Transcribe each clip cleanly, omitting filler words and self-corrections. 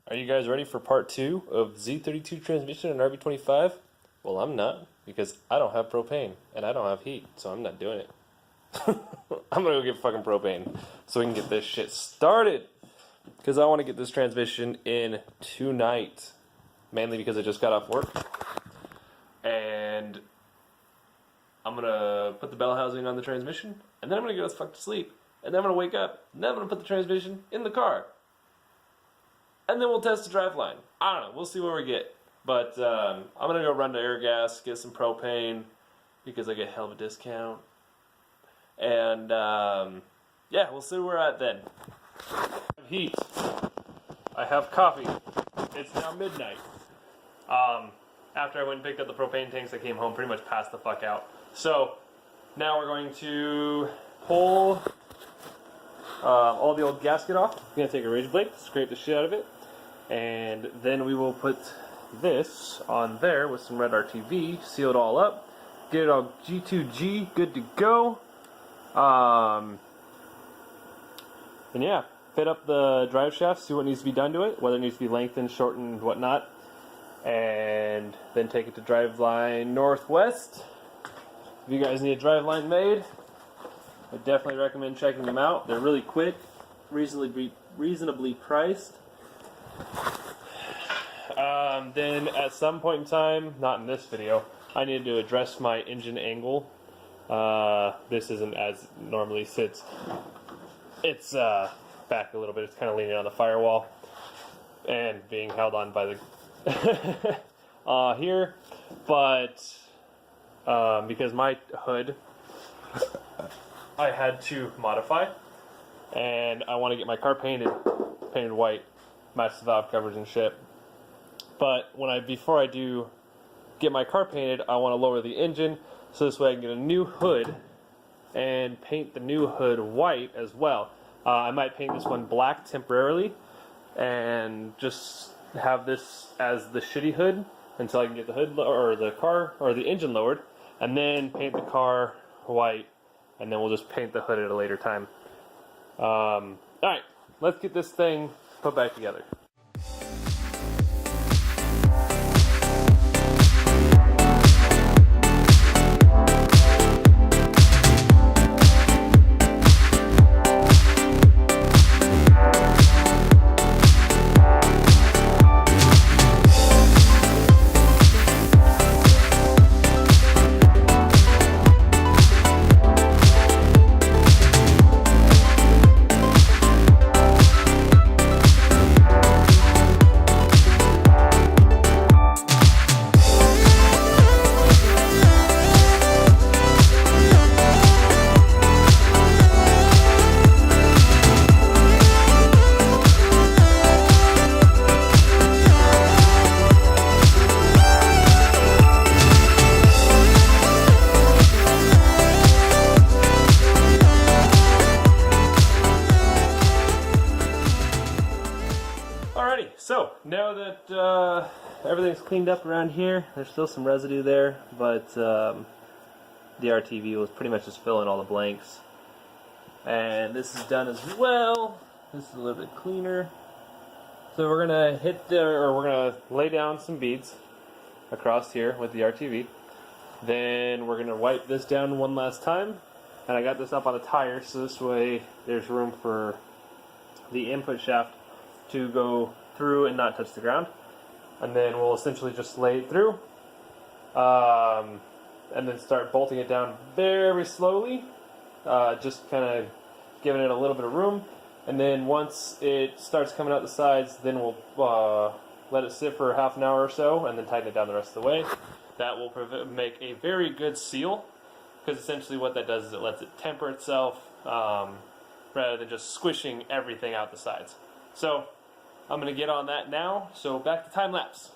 Are you guys ready for part 2 of Z32 transmission and rb25? Well, I'm not, because I don't have propane, and I don't have heat, so I'm not doing it. I'm gonna go get fucking propane, so we can get this shit started. Because I want to get this transmission in tonight. Mainly because I just got off work. And I'm gonna put the bell housing on the transmission, and then I'm gonna go the fuck to sleep. And then I'm gonna wake up, and then I'm gonna put the transmission in the car. And then we'll test the driveline. I don't know, we'll see where we get. But I'm gonna go run to Airgas, get some propane, because I get a hell of a discount. And yeah, we'll see where we're at then. I have heat. I have coffee. It's now midnight. After I went and picked up the propane tanks, I came home pretty much passed the fuck out. So now we're going to pull all the old gasket off. I'm going to take a razor blade, scrape the shit out of it, and then we will put this on there with some red RTV, seal it all up, get it all G2G, good to go. And yeah, fit up the drive shaft, see what needs to be done to it, whether it needs to be lengthened, shortened, whatnot. And then take it to Driveline Northwest. If you guys need a driveline made, I definitely recommend checking them out. They're really quick, reasonably priced. Then at some point in time, not in this video, I need to address my engine angle. This isn't as normally sits. It's back a little bit. It's kind of leaning on the firewall and being held on by the here, but because my hood I had to modify, and I want to get my car painted white, match the valve covers and shit. But before I do get my car painted, I want to lower the engine so this way I can get a new hood and paint the new hood white as well. I might paint this one black temporarily and just have this as the shitty hood until I can get the hood or the engine lowered, and then paint the car white, and then we'll just paint the hood at a later time. Alright, let's get this thing put back together. So, now that everything's cleaned up around here, there's still some residue there, but the RTV was pretty much just filling all the blanks. And this is done as well. This is a little bit cleaner. So we're gonna lay down some beads across here with the RTV. Then we're gonna wipe this down one last time. And I got this up on a tire, so this way there's room for the input shaft to go through and not touch the ground. And then we'll essentially just lay it through and then start bolting it down very slowly, just kind of giving it a little bit of room. And then once it starts coming out the sides, then we'll let it sit for half an hour or so and then tighten it down the rest of the way. That will make a very good seal, because essentially what that does is it lets it temper itself rather than just squishing everything out the sides. So I'm going to get on that now, so back to time lapse.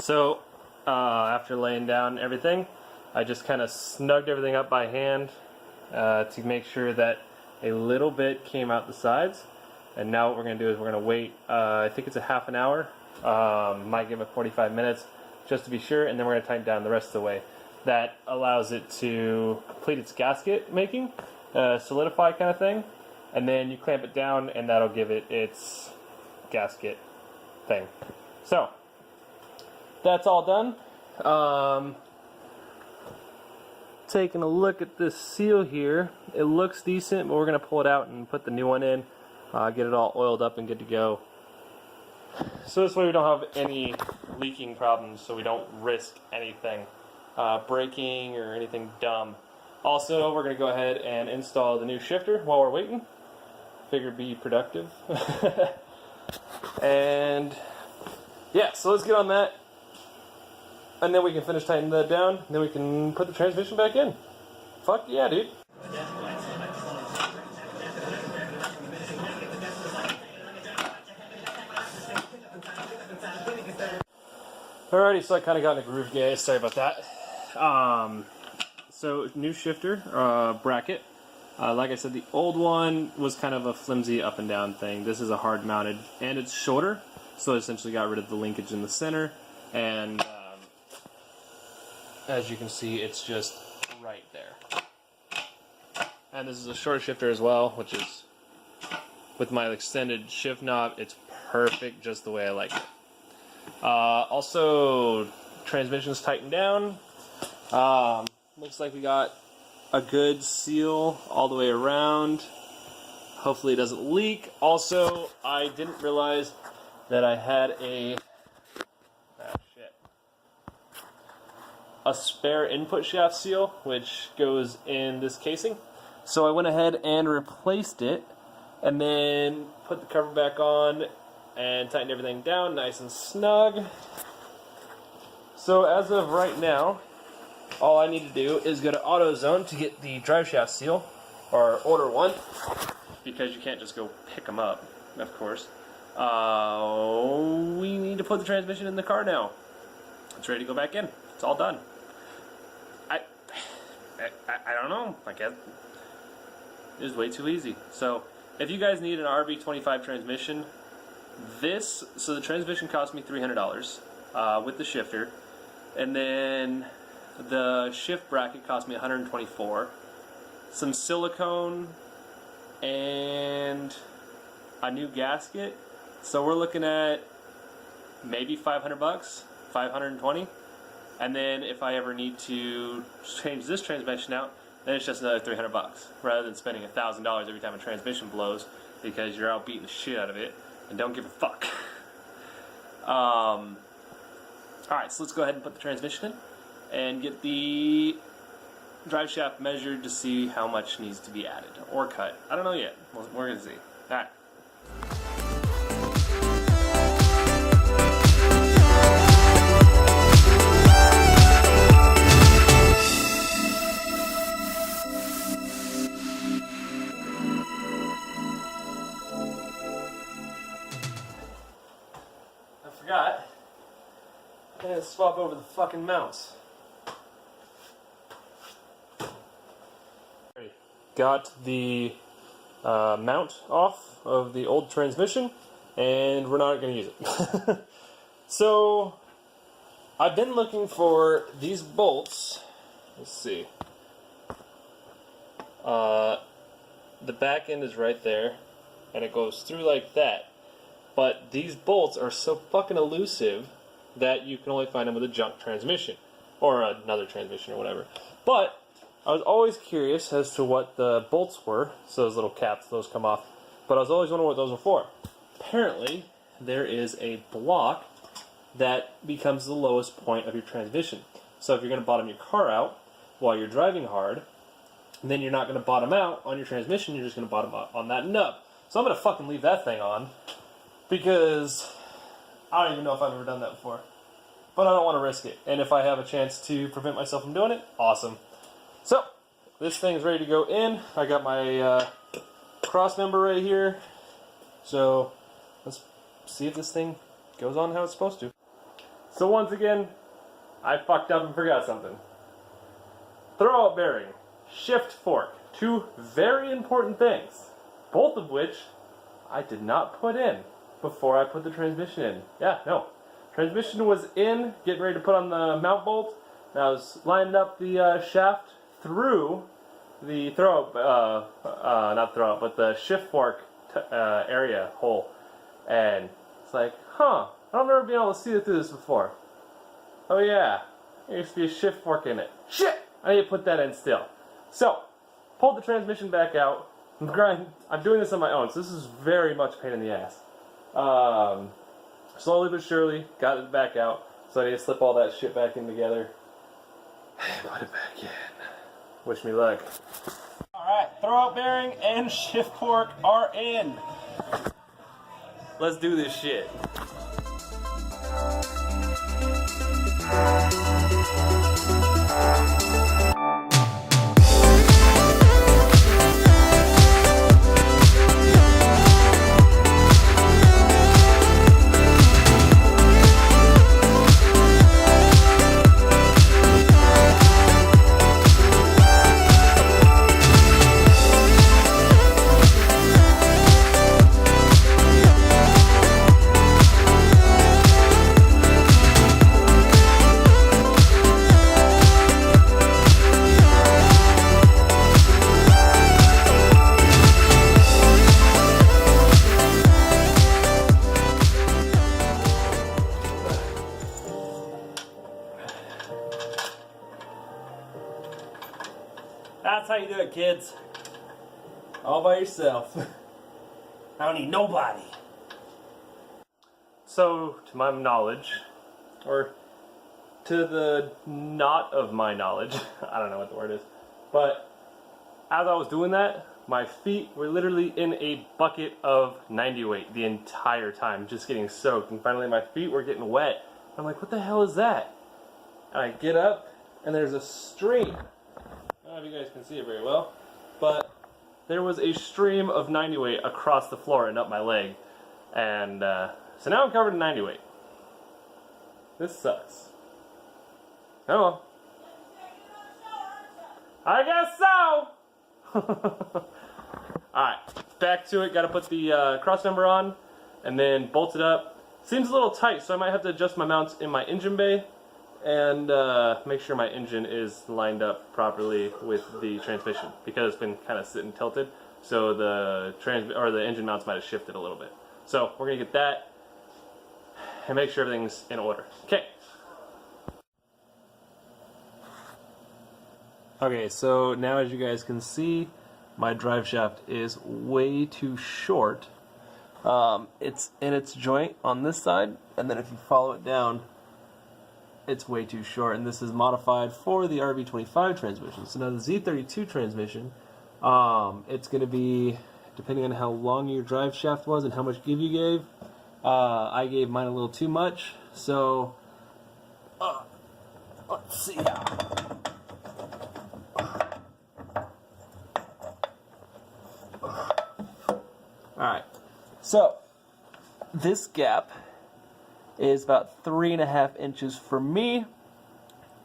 So after laying down everything, I just kind of snugged everything up by hand to make sure that a little bit came out the sides. And now what we're going to do is we're going to wait, I think it's a half an hour, might give it 45 minutes just to be sure, and then we're going to tighten down the rest of the way. That allows it to complete its gasket making, solidify kind of thing, and then you clamp it down and that'll give it its gasket thing. So, that's all done. Taking a look at this seal here, it looks decent, but we're going to pull it out and put the new one in, get it all oiled up and good to go. So this way we don't have any leaking problems, so we don't risk anything breaking or anything dumb. Also, we're going to go ahead and install the new shifter while we're waiting. Figured be productive. And yeah, so let's get on that. And then we can finish tightening that down, and then we can put the transmission back in. Fuck yeah, dude. Alrighty, so I kind of got in a groove, guys. Sorry about that. So, new shifter, bracket. Like I said, the old one was kind of a flimsy up and down thing. This is a hard mounted, and it's shorter, so I essentially got rid of the linkage in the center, and as you can see, it's just right there. And this is a short shifter as well, which is, with my extended shift knob, it's perfect just the way I like it. Also, transmission's tightened down. Looks like we got a good seal all the way around. Hopefully it doesn't leak. Also, I didn't realize that I had a spare input shaft seal, which goes in this casing. So I went ahead and replaced it, and then put the cover back on and tightened everything down nice and snug. So as of right now, all I need to do is go to AutoZone to get the Driveshaft seal, or order one, because you can't just go pick them up, of course. We need to put the transmission in the car now. It's ready to go back in. It's all done. I don't know. I guess it was way too easy. So if you guys need an rb25 transmission, so the transmission cost me $300 with the shifter, and then the shift bracket cost me $124, some silicone, and a new gasket. So we're looking at maybe $500, $520. And then if I ever need to change this transmission out, then it's just another $300, rather than spending $1,000 every time a transmission blows because you're out beating the shit out of it and don't give a fuck. Alright, so let's go ahead and put the transmission in and get the drive shaft measured to see how much needs to be added or cut. I don't know yet. We're going to see. Alright. I had to swap over the fucking mounts. Got the mount off of the old transmission, and we're not going to use it. So, I've been looking for these bolts. Let's see. The back end is right there, and it goes through like that. But these bolts are so fucking elusive that you can only find them with a junk transmission, or another transmission or whatever. But I was always curious as to what the bolts were. So those little caps, those come off. But I was always wondering what those were for. Apparently, there is a block that becomes the lowest point of your transmission. So if you're going to bottom your car out while you're driving hard, then you're not going to bottom out on your transmission, you're just going to bottom out on that nub. So I'm going to fucking leave that thing on, because I don't even know if I've ever done that before. But I don't want to risk it. And if I have a chance to prevent myself from doing it, awesome. So, this thing's ready to go in. I got my cross member right here. So, let's see if this thing goes on how it's supposed to. So once again, I fucked up and forgot something. Throwout bearing, shift fork, two very important things, both of which I did not put in before I put the transmission in. Yeah, no. Transmission was in, getting ready to put on the mount bolt, and I was lining up the shaft through the not throwout, but the shift fork area hole. And it's like, huh, I don't remember being able to see it through this before. Oh yeah, there used to be a shift fork in it. Shit! I need to put that in still. So, pulled the transmission back out. I'm doing this on my own, so this is very much a pain in the ass. Slowly but surely, got it back out. So I need to slip all that shit back in together. And put it back in. Wish me luck. Alright, throwout bearing and shift fork are in. Let's do this shit. That's how you do it, kids. All by yourself. I don't need nobody. So, to my knowledge, or to the not of my knowledge, I don't know what the word is, but as I was doing that, my feet were literally in a bucket of 90 weight the entire time, just getting soaked, and finally my feet were getting wet. I'm like, what the hell is that? And I get up, and there's a stream. I don't know if you guys can see it very well, but there was a stream of 90 weight across the floor and up my leg. And so now I'm covered in 90 weight. This sucks. Oh well. I guess so! Alright, back to it. Gotta put the cross number on and then bolt it up. Seems a little tight, so I might have to adjust my mounts in my engine bay and make sure my engine is lined up properly with the transmission, because it's been kind of sitting tilted, so the engine mounts might have shifted a little bit. So we're gonna get that and make sure everything's in order. Okay. Okay, so now as you guys can see, my drive shaft is way too short. It's in its joint on this side, and then if you follow it down, it's way too short, and this is modified for the rb25 transmission. So now the Z32 transmission, it's going to be, depending on how long your drive shaft was and how much give you gave, I gave mine a little too much, so let's see. Alright, so this gap is about 3.5 inches for me.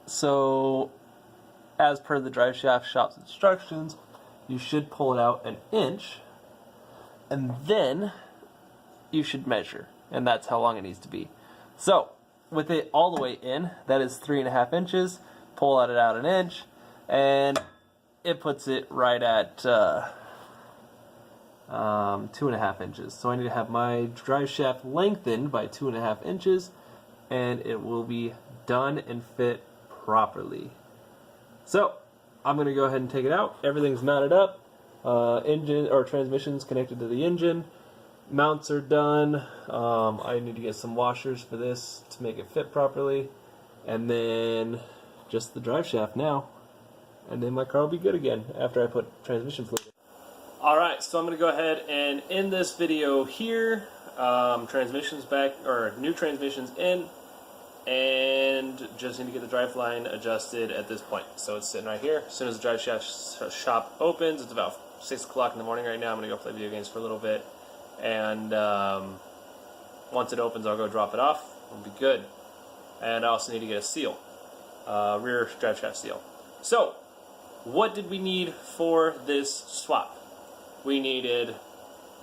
So, as per the Driveshaft shop's instructions, you should pull it out 1 inch, and then you should measure, and that's how long it needs to be. So, with it all the way in, that is 3.5 inches. Pull it out 1 inch, and it puts it right at 2.5 inches. So I need to have my drive shaft lengthened by 2.5 inches, and it will be done and fit properly. So I'm going to go ahead and take it out. Everything's mounted up. Engine or transmission's connected to the engine. Mounts are done. I need to get some washers for this to make it fit properly, and then just the drive shaft now, and then my car will be good again after I put transmission fluid in. Alright, so I'm going to go ahead and end this video here. Transmissions back, or new transmissions in, and just need to get the drive line adjusted at this point. So it's sitting right here. As soon as the drive shaft shop opens, it's about 6 o'clock in the morning right now. I'm going to go play video games for a little bit, and once it opens, I'll go drop it off. It'll be good. and I also need to get a seal, rear driveshaft seal. So, what did we need for this swap? We needed,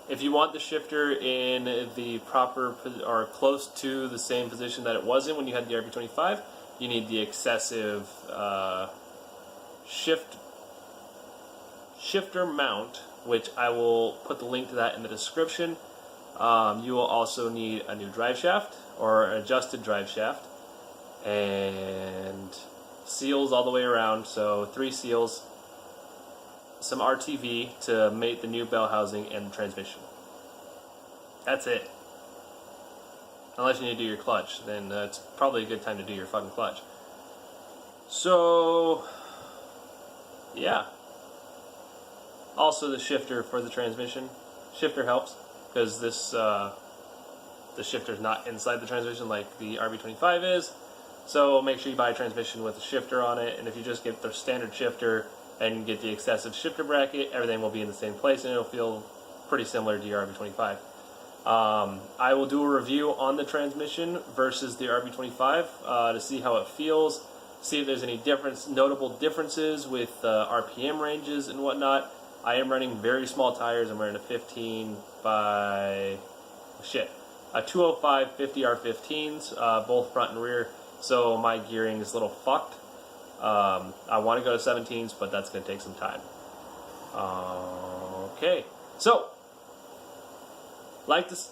if you want the shifter in the proper or close to the same position that it was in when you had the rb25, you need the xcessive shifter mount, which I will put the link to that in the description. You will also need a new driveshaft or an adjusted driveshaft and seals all the way around, so 3 seals, some RTV to mate the new bell housing and the transmission. That's it. Unless you need to do your clutch, then it's probably a good time to do your fucking clutch. So, yeah. Also the shifter for the transmission. Shifter helps, because this the shifter's not inside the transmission like the rb25 is. So make sure you buy a transmission with a shifter on it, and if you just get the standard shifter and get the xcessive shifter bracket, everything will be in the same place and it'll feel pretty similar to your rb25. I will do a review on the transmission versus the rb25 to see how it feels, see if there's any notable differences with RPM ranges and whatnot. I am running very small tires. I'm running a 15 by, a 205 50R15s, both front and rear, so my gearing is a little fucked. I want to go to 17s, but that's going to take some time. Okay, so, like this,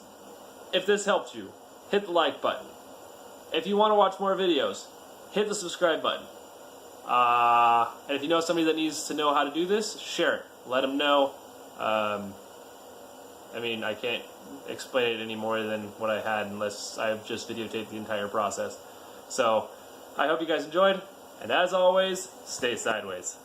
if this helps you, hit the like button. If you want to watch more videos, hit the subscribe button. And if you know somebody that needs to know how to do this, share it. Let them know. I mean, I can't explain it any more than what I had unless I've just videotaped the entire process. So, I hope you guys enjoyed, and as always, stay sideways.